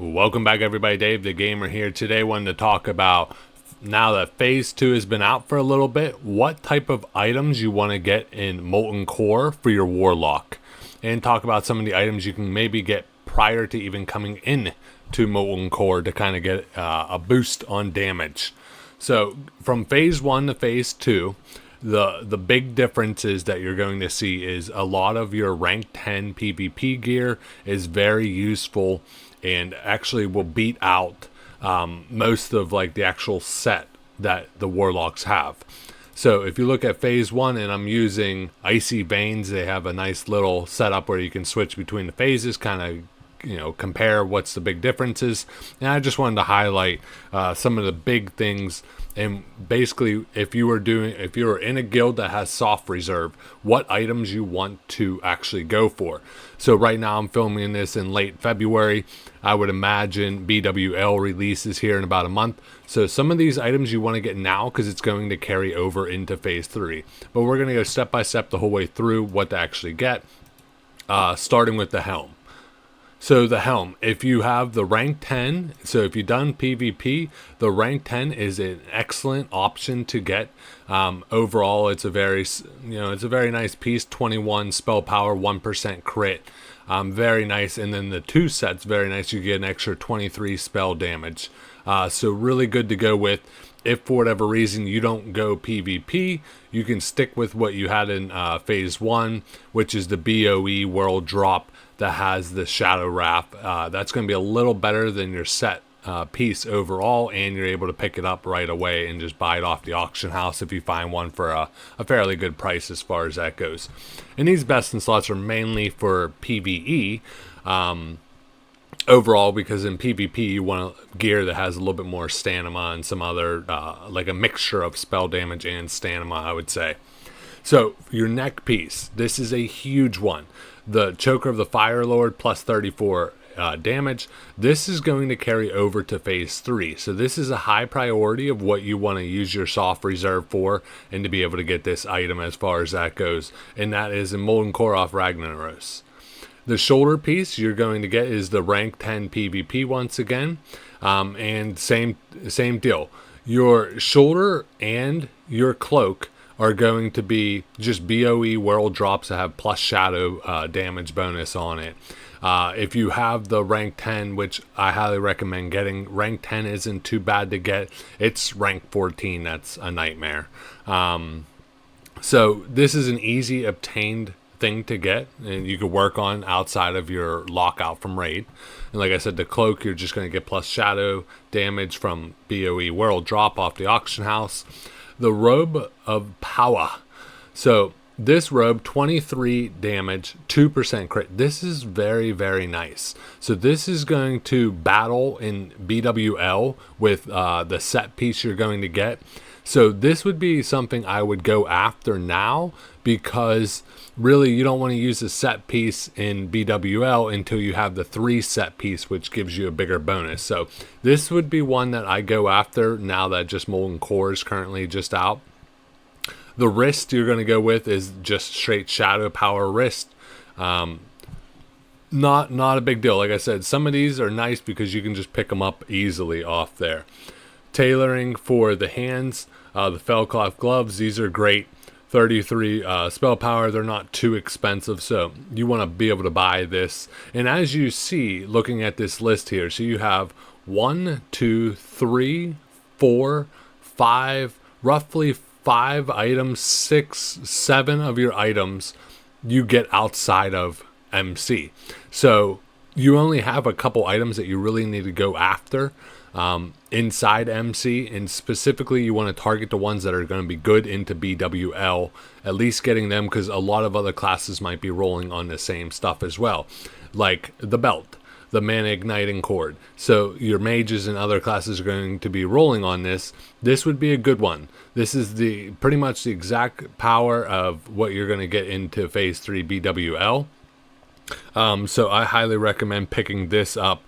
Welcome back everybody, Dave the Gamer here. Today wanted to talk about, now that Phase 2 has been out for a little bit, what type of items you want to get in Molten Core for your Warlock. And talk about some of the items you can maybe get prior to even coming in to Molten Core to kind of get a boost on damage. So from Phase 1 to Phase 2, the big differences that you're going to see is a lot of your rank 10 PvP gear is very useful and actually will beat out most of like the actual set that the Warlocks have. So if you look at Phase 1, and I'm using Icy Veins, they have a nice little setup where you can switch between the phases, kind of compare what's the big differences. And I just wanted to highlight some of the big things. And basically, if you were in a guild that has soft reserve, what items you want to actually go for. So right now I'm filming this in late February. I would imagine BWL releases here in about a month. So some of these items you want to get now because it's going to carry over into Phase 3. But we're going to go step by step the whole way through what to actually get, starting with the Helm. So the Helm, if you have the rank 10, so if you've done PvP, the rank 10 is an excellent option to get. Overall, it's a very nice piece. 21 spell power, 1% crit, very nice. And then the two sets, very nice. You get an extra 23 spell damage. So really good to go with. If for whatever reason you don't go PvP, you can stick with what you had in Phase 1, which is the BOE World Drop that has the Shadow Wrath. That's going to be a little better than your set piece overall, and you're able to pick it up right away and just buy it off the auction house if you find one for a fairly good price as far as that goes. And these best in slots are mainly for PvE. Overall, because in PvP you want gear that has a little bit more stamina and some other like a mixture of spell damage and stamina, I would say. So your neck piece, this is a huge one. The Choker of the Fire Lord plus 34 damage. This is going to carry over to Phase 3. So this is a high priority of what you want to use your soft reserve for, and to be able to get this item as far as that goes. And that is in Molten Core off Ragnaros. The shoulder piece you're going to get is the rank 10 PvP once again. And same deal. Your shoulder and your cloak are going to be just BOE world drops that have plus shadow damage bonus on it. If you have the rank 10, which I highly recommend getting, rank 10 isn't too bad to get. It's rank 14 that's a nightmare. So this is an easy obtained thing to get, and you could work on outside of your lockout from raid. And like I said, the cloak, you're just going to get plus shadow damage from BOE world drop off the auction house. The robe of power, so this robe, 23 damage, 2% crit. This is very, very nice. So this is going to battle in BWL with the set piece you're going to get. So this would be something I would go after now, because really you don't want to use a set piece in BWL until you have the 3 set piece, which gives you a bigger bonus. So this would be one that I go after now that just Molten Core is currently just out. The wrist you're going to go with is just straight shadow power wrist. Not a big deal. Like I said, some of these are nice because you can just pick them up easily off there. Tailoring for the hands, the Fellcloth gloves, these are great. 33 spell power, they're not too expensive, so you want to be able to buy this. And as you see, looking at this list here, so you have 1, 2, 3, 4, 5, roughly 5 items, 6, 7 of your items you get outside of MC. So you only have a couple items that you really need to go after inside MC, and specifically you want to target the ones that are going to be good into BWL, at least getting them, because a lot of other classes might be rolling on the same stuff as well, like the belt, the mana igniting cord. So your mages and other classes are going to be rolling on this. This would be a good one. This is the pretty much the exact power of what you're going to get into Phase 3 BWL. So I highly recommend picking this up.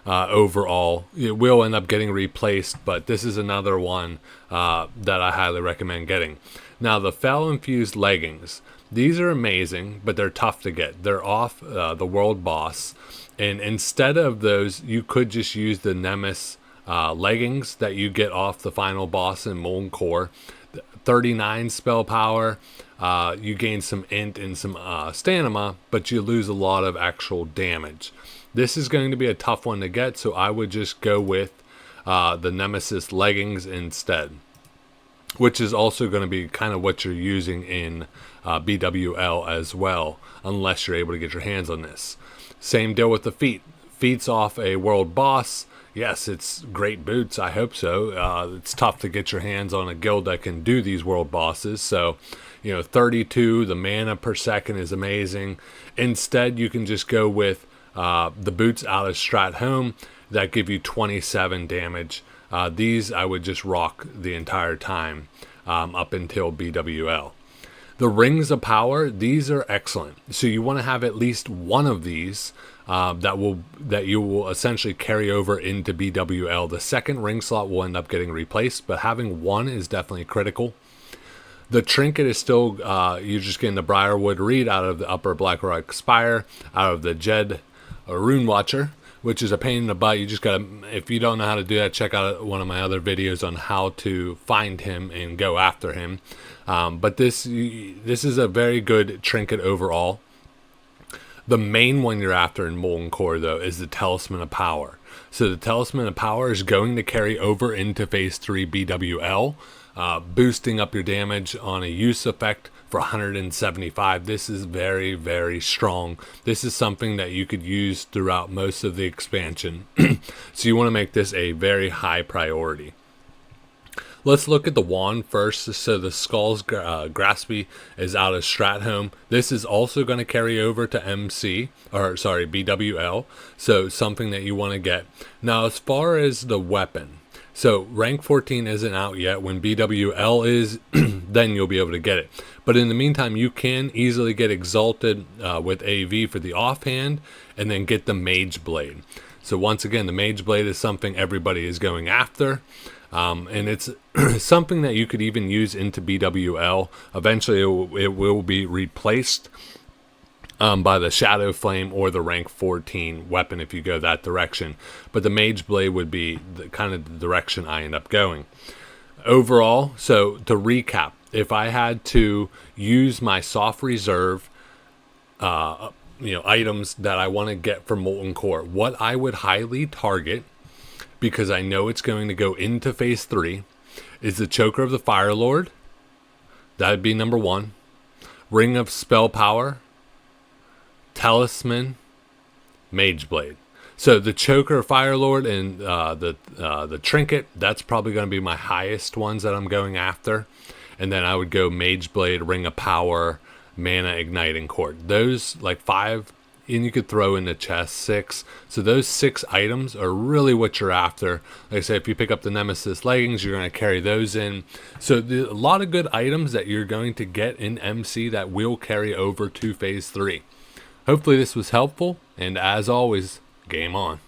Overall, it will end up getting replaced, but this is another one that I highly recommend getting. Now, the Fel Infused Leggings. These are amazing, but they're tough to get. They're off the world boss. And instead of those, you could just use the Nemesis leggings that you get off the final boss in Molten Core. 39 spell power. You gain some int and some stamina, but you lose a lot of actual damage. This is going to be a tough one to get, so I would just go with the Nemesis leggings instead, which is also going to be kind of what you're using in BWL as well, unless you're able to get your hands on this. Same deal with the feet. Feet's off a world boss. Yes, it's great boots. I hope so. It's tough to get your hands on a guild that can do these world bosses. So, 32, the mana per second is amazing. Instead, you can just go with the boots out of Stratholme that give you 27 damage. These I would just rock the entire time up until BWL. The rings of power, these are excellent. So you want to have at least one of these that you will essentially carry over into BWL. The second ring slot will end up getting replaced, but having one is definitely critical. The trinket is still, you're just getting the Briarwood Reed out of the Upper Blackrock Spire, out of the Jed Rune Watcher, which is a pain in the butt. You just gotta, if you don't know how to do that, check out one of my other videos on how to find him and go after him. But this is a very good trinket overall. The main one you're after in Molten Core, though, is the Talisman of Power. So the Talisman of Power is going to carry over into Phase 3 BWL, boosting up your damage on a use effect for 175. This is very, very strong. This is something that you could use throughout most of the expansion. So you want to make this a very high priority. Let's look at the wand first. So the Skull's Graspy is out of Stratholme. This is also going to carry over to BWL. So something that you want to get. Now, as far as the weapon, so rank 14 isn't out yet. When BWL is, then you'll be able to get it. But in the meantime, you can easily get Exalted with AV for the offhand, and then get the Mageblade. So once again, the Mageblade is something everybody is going after. And it's something that you could even use into BWL. Eventually, it will be replaced by the Shadow Flame or the rank 14 weapon if you go that direction. But the Mageblade would be kind of the direction I end up going. Overall, so to recap, if I had to use my soft reserve items that I want to get for Molten Core, what I would highly target, because I know it's going to go into Phase 3, is the Choker of the Fire Lord. That would be number 1. Ring of Spell Power, Talisman, Mageblade. So the Choker of Fire Lord and the Trinket, that's probably going to be my highest ones that I'm going after. And then I would go Mageblade, Ring of Power, Mana Igniting Cord. Those, like 5, and you could throw in the chest 6. So those 6 items are really what you're after. Like I said, if you pick up the Nemesis leggings, you're going to carry those in. So a lot of good items that you're going to get in MC that will carry over to Phase 3. Hopefully this was helpful, and as always, game on.